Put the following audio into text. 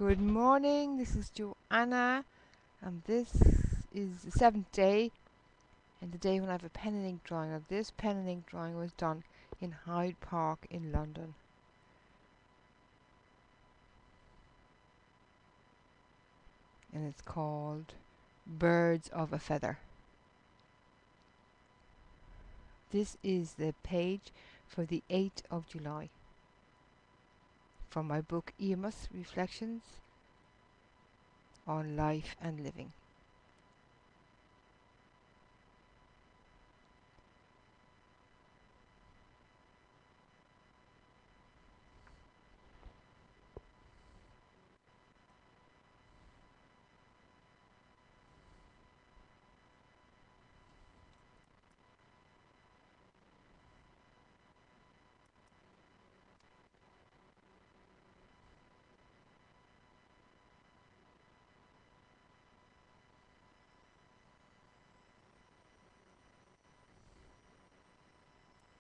Good morning, this is Joanna, and this is the 7th day, and the day when I have a pen and ink drawing. Now, this pen and ink drawing was done in Hyde Park in London. And it's called Birds of a Feather. This is the page for the 8th of July from my book Iomas, Reflections on Life and Living.